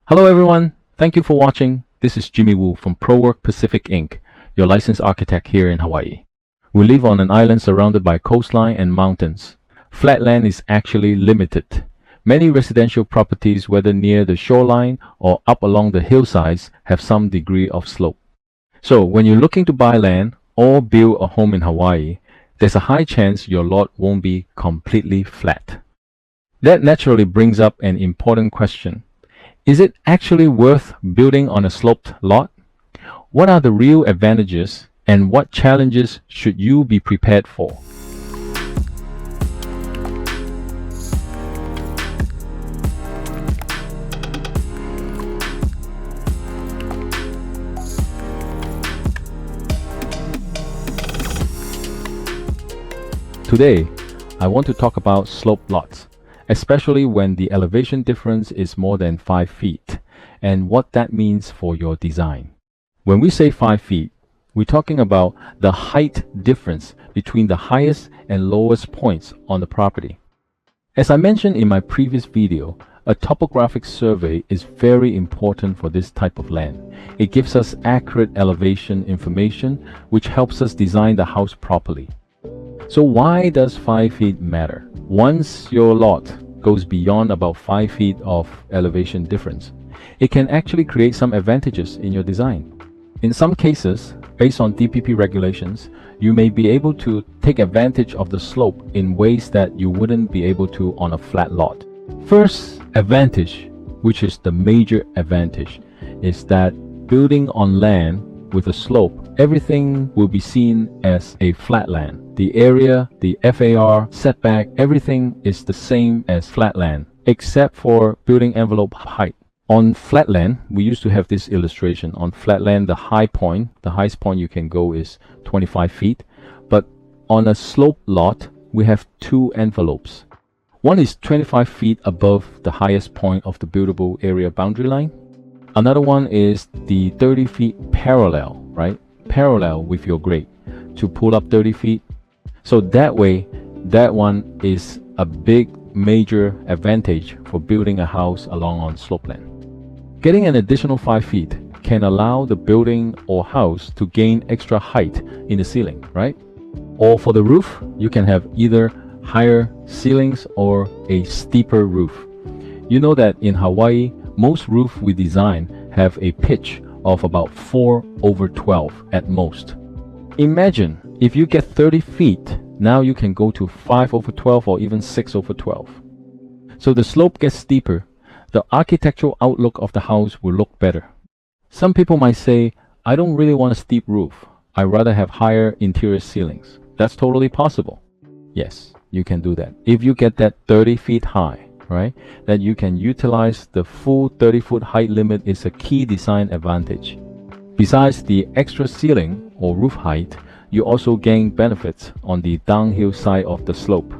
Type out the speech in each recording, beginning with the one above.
Hello everyone, thank you for watching. This is Jimmy Wu from Prowork Pacific Inc., your licensed architect here in Hawaii. We live on an island surrounded by coastline and mountains. Flat land is actually limited. Many residential properties, whether near the shoreline or up along the hillsides, have some degree of slope. So when you're looking to buy land or build a home in Hawaii, there's a high chance your lot won't be completely flat. That naturally brings up an important question. Is it actually worth building on a sloped lot? What are the real advantages and what challenges should you be prepared for? Today, I want to talk about sloped lots, especially when the elevation difference is more than 5 feet, and what that means for your design. When we say 5 feet, we're talking about the height difference between the highest and lowest points on the property. As I mentioned in my previous video, a topographic survey is very important for this type of land. It gives us accurate elevation information, which helps us design the house properly. So why does 5 feet matter? Once your lot goes beyond about 5 feet of elevation difference, it can actually create some advantages in your design. In some cases, based on DPP regulations, you may be able to take advantage of the slope in ways that you wouldn't be able to on a flat lot. First advantage, which is the major advantage, is that building on land with a slope, everything will be seen as a flat land. The area, the FAR, setback, everything is the same as flat land, except for building envelope height. On flat land, we used to have this illustration. On flat land, the highest point you can go is 25 feet. But on a slope lot, we have two envelopes. One is 25 feet above the highest point of the buildable area boundary line. Another one is the 30 feet parallel, right? Parallel with your grade to pull up 30 feet. So that way, that one is a big major advantage for building a house along on slopeland. Getting an additional 5 feet can allow the building or house to gain extra height in the ceiling, right? Or for the roof, you can have either higher ceilings or a steeper roof. You know that in Hawaii, most roofs we design have a pitch of about 4/12 at most. Imagine if you get 30 feet, now you can go to 5/12 or even 6/12. So the slope gets steeper. The architectural outlook of the house will look better. Some people might say, I don't really want a steep roof. I'd rather have higher interior ceilings. That's totally possible. Yes, you can do that. If you get that 30 feet high, right, then you can utilize the full 30-foot height limit is a key design advantage. Besides the extra ceiling or roof height, you also gain benefits on the downhill side of the slope.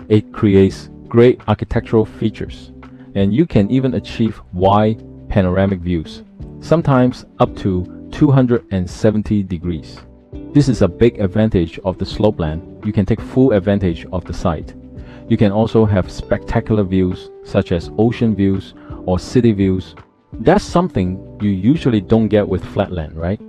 It creates great architectural features, and you can even achieve wide panoramic views, sometimes up to 270 degrees. This is a big advantage of the slopeland. You can take full advantage of the site. You can also have spectacular views such as ocean views or city views. That's something you usually don't get with flatland, right?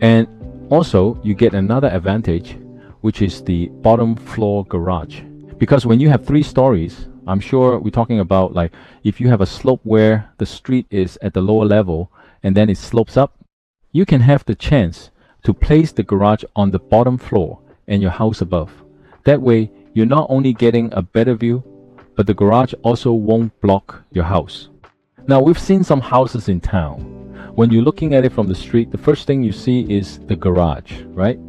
And also you get another advantage, which is the bottom floor garage. Because when you have 3 stories, I'm sure we're talking about like if you have a slope where the street is at the lower level and then it slopes up, you can have the chance to place the garage on the bottom floor and your house above. That way, you're not only getting a better view, but the garage also won't block your house. Now, we've seen some houses in town. When you're looking at it from the street, the first thing you see is the garage, right?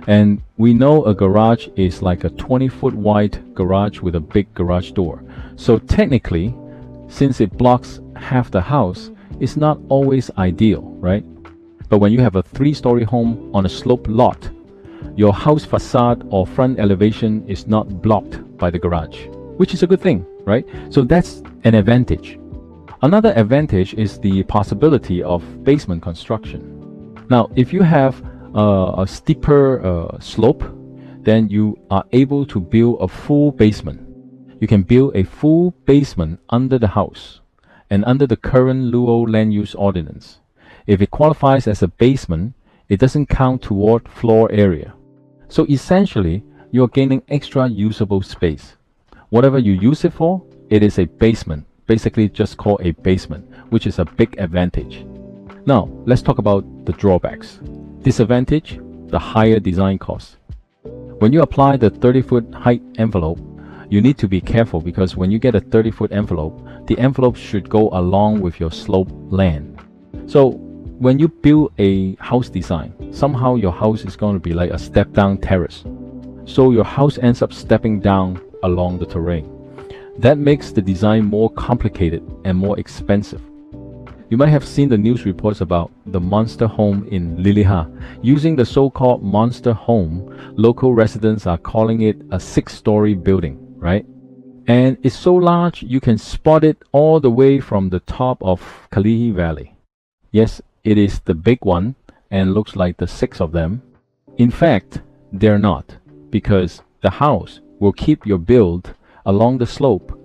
And we know a garage is like a 20-foot wide garage with a big garage door. So technically, since it blocks half the house, it's not always ideal, right? But when you have a 3-story home on a sloped lot, your house facade or front elevation is not blocked by the garage, which is a good thing, right? So that's an advantage. Another advantage is the possibility of basement construction. Now, if you have a steeper slope, then you are able to build a full basement. You can build a full basement under the house, and under the current Luo Land Use Ordinance, if it qualifies as a basement, it doesn't count toward floor area. So essentially, you're gaining extra usable space. Whatever you use it for, it is a basement, basically just called a basement, which is a big advantage. Now, let's talk about the drawbacks. Disadvantage, the higher design cost. When you apply the 30-foot height envelope, you need to be careful because when you get a 30-foot envelope, the envelope should go along with your slope land. So when you build a house design, somehow your house is going to be like a step-down terrace. So your house ends up stepping down along the terrain. That makes the design more complicated and more expensive. You might have seen the news reports about the monster home in Liliha. Using the so-called monster home, local residents are calling it a 6-story building, right? And it's so large you can spot it all the way from the top of Kalihi Valley. Yes, it is the big one and looks like the 6 of them. In fact, they're not, because the house will keep your build along the slope.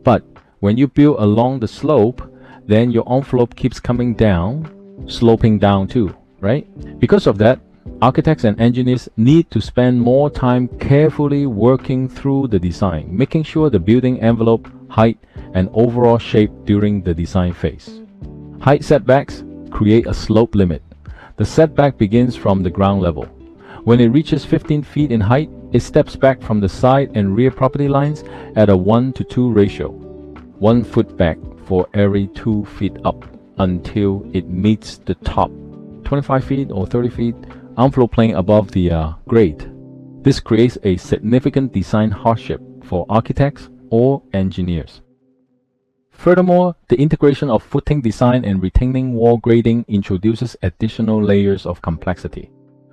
But when you build along the slope, then your envelope keeps coming down, sloping down too, right? Because of that, architects and engineers need to spend more time carefully working through the design, making sure the building envelope, height, and overall shape during the design phase. Height setbacks create a slope limit. The setback begins from the ground level. When it reaches 15 feet in height, it steps back from the side and rear property lines at a 1:2 ratio. 1 foot back for every 2 feet up until it meets the top 25 feet or 30 feet envelope plane above the grade. This creates a significant design hardship for architects or engineers. Furthermore, the integration of footing design and retaining wall grading introduces additional layers of complexity.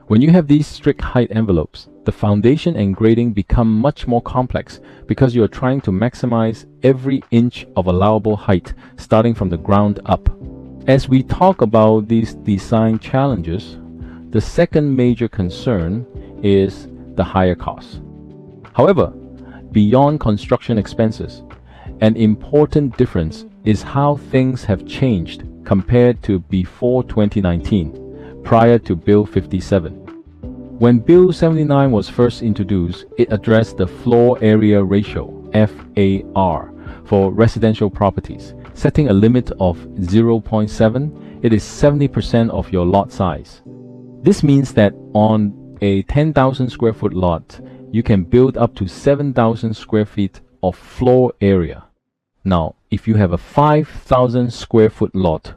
When you have these strict height envelopes, the foundation and grading become much more complex because you are trying to maximize every inch of allowable height starting from the ground up. As we talk about these design challenges, the second major concern is the higher costs. However, beyond construction expenses, an important difference is how things have changed compared to before 2019, prior to Bill 57. When Bill 79 was first introduced, it addressed the floor area ratio, FAR, for residential properties, setting a limit of 0.7. It is 70% of your lot size. This means that on a 10,000 square foot lot, you can build up to 7,000 square feet of floor area. Now, if you have a 5,000 square foot lot,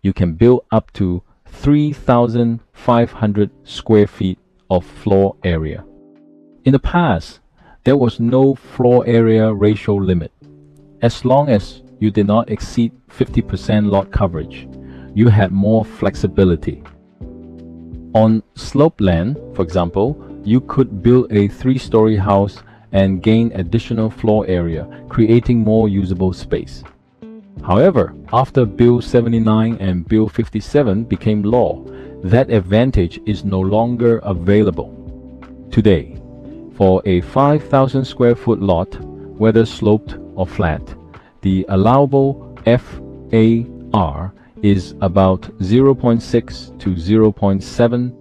you can build up to 3,500 square feet of floor area. In the past, there was no floor area ratio limit. As long as you did not exceed 50% lot coverage, you had more flexibility. On slope land, for example, you could build a 3-story house and gain additional floor area, creating more usable space. However, after Bill 79 and Bill 57 became law, that advantage is no longer available. Today, for a 5,000 square foot lot, whether sloped or flat, the allowable FAR is about 0.6 to 0.7,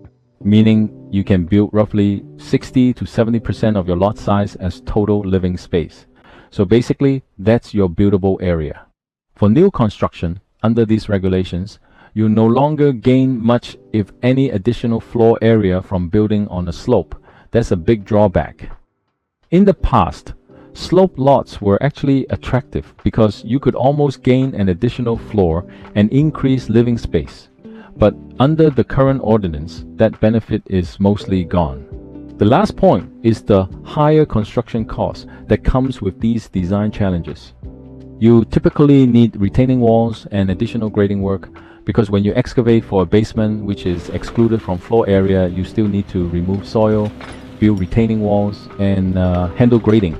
meaning you can build roughly 60 to 70% of your lot size as total living space. So basically, that's your buildable area. For new construction, under these regulations, you no longer gain much, if any, additional floor area from building on a slope. That's a big drawback. In the past, slope lots were actually attractive because you could almost gain an additional floor and increase living space. But under the current ordinance, that benefit is mostly gone. The last point is the higher construction cost that comes with these design challenges. You typically need retaining walls and additional grading work, because when you excavate for a basement which is excluded from floor area, you still need to remove soil, build retaining walls, and handle grading.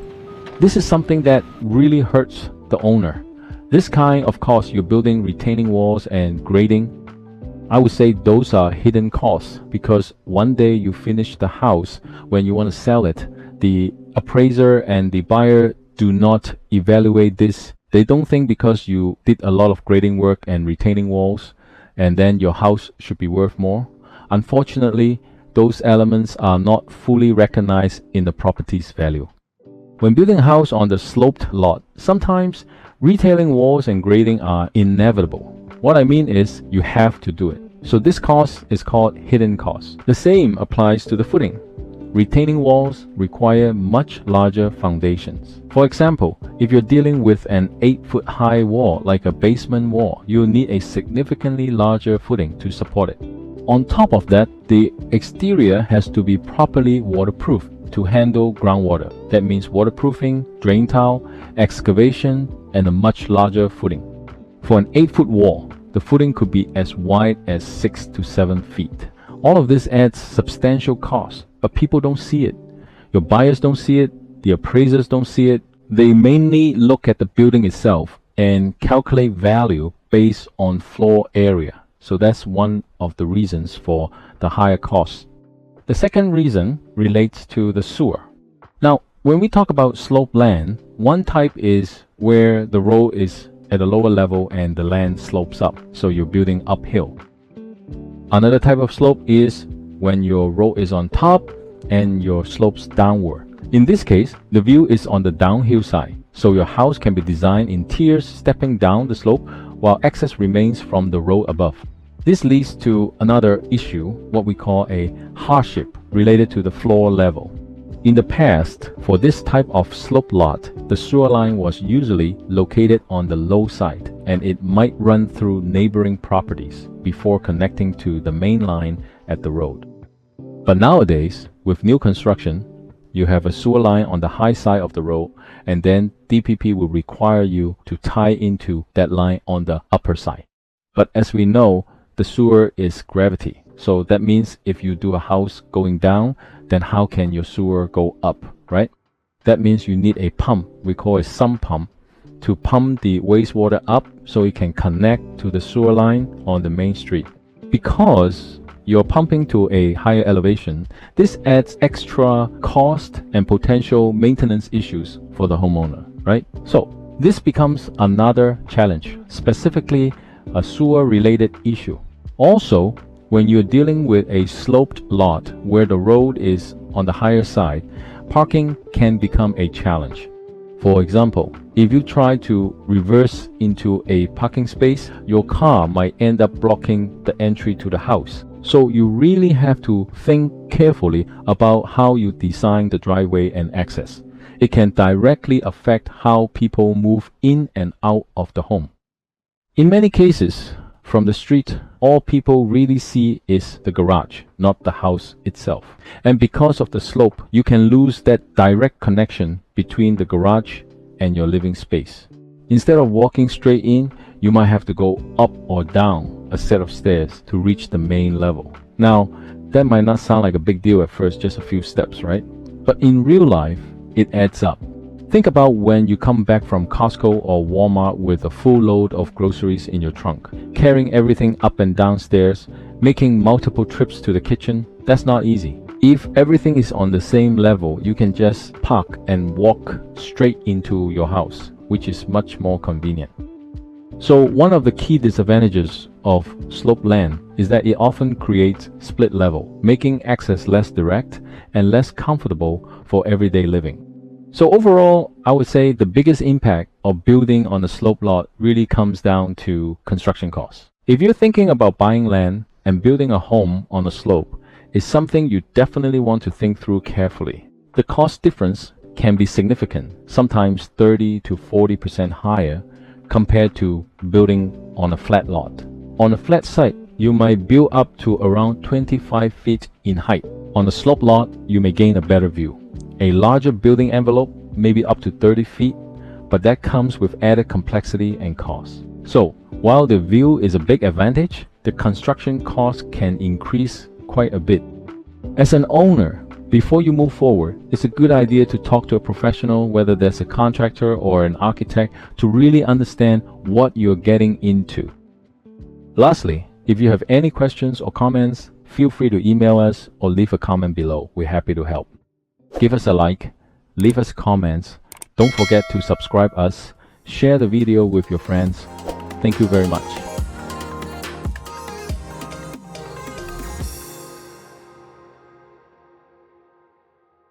This is something that really hurts the owner. This kind of cost, you're building retaining walls and grading, I would say those are hidden costs, because one day you finish the house, when you want to sell it, the appraiser and the buyer do not evaluate this They don't think because you did a lot of grading work and retaining walls, and then your house should be worth more. Unfortunately, those elements are not fully recognized in the property's value. When building a house on the sloped lot, sometimes retailing walls and grading are inevitable. What I mean is you have to do it. So this cost is called hidden cost. The same applies to the footing. Retaining walls require much larger foundations. For example, if you're dealing with an 8-foot high wall like a basement wall, you'll need a significantly larger footing to support it. On top of that, the exterior has to be properly waterproof to handle groundwater. That means waterproofing, drain tile, excavation, and a much larger footing. For an 8-foot wall, the footing could be as wide as 6 to 7 feet. All of this adds substantial cost, but people don't see it. Your buyers don't see it, the appraisers don't see it. They mainly look at the building itself and calculate value based on floor area. So that's one of the reasons for the higher cost. The second reason relates to the sewer. Now, when we talk about sloped land, one type is where the road is at a lower level and the land slopes up, so you're building uphill. Another type of slope is when your road is on top and your slopes downward. In this case, the view is on the downhill side, so your house can be designed in tiers stepping down the slope while access remains from the road above. This leads to another issue, what we call a hardship related to the floor level. In the past, for this type of slope lot, the sewer line was usually located on the low side and it might run through neighboring properties before connecting to the main line at the road. But nowadays, with new construction, you have a sewer line on the high side of the road, and then DPP will require you to tie into that line on the upper side. But as we know, the sewer is gravity. So that means if you do a house going down, then how can your sewer go up, right? That means you need a pump, we call it sump pump, to pump the wastewater up so it can connect to the sewer line on the main street. Because you're pumping to a higher elevation, this adds extra cost and potential maintenance issues for the homeowner, right? So this becomes another challenge, specifically a sewer-related issue. Also, when you're dealing with a sloped lot where the road is on the higher side, parking can become a challenge. For example, if you try to reverse into a parking space, your car might end up blocking the entry to the house. So you really have to think carefully about how you design the driveway and access. It can directly affect how people move in and out of the home. In many cases, from the street, all people really see is the garage, not the house itself. And because of the slope, you can lose that direct connection between the garage and your living space. Instead of walking straight in, you might have to go up or down a set of stairs to reach the main level. Now, that might not sound like a big deal at first, just a few steps, right? But in real life, it adds up. Think about when you come back from Costco or Walmart with a full load of groceries in your trunk, carrying everything up and down stairs, making multiple trips to the kitchen. That's not easy. If everything is on the same level, you can just park and walk straight into your house, which is much more convenient. So one of the key disadvantages of sloped land is that it often creates split level, making access less direct and less comfortable for everyday living. So overall, I would say the biggest impact of building on a slope lot really comes down to construction costs. If you're thinking about buying land and building a home on a slope, it's something you definitely want to think through carefully. The cost difference can be significant, sometimes 30 to 40% higher compared to building on a flat lot. On a flat site, you might build up to around 25 feet in height. On a slope lot, you may gain a better view. A larger building envelope may be up to 30 feet, but that comes with added complexity and cost. So, while the view is a big advantage, the construction cost can increase quite a bit. As an owner, before you move forward, it's a good idea to talk to a professional, whether that's a contractor or an architect, to really understand what you're getting into. Lastly, if you have any questions or comments, feel free to email us or leave a comment below. We're happy to help. Give us a like, leave us comments. Don't forget to subscribe us, Share the video with your friends. Thank you very much.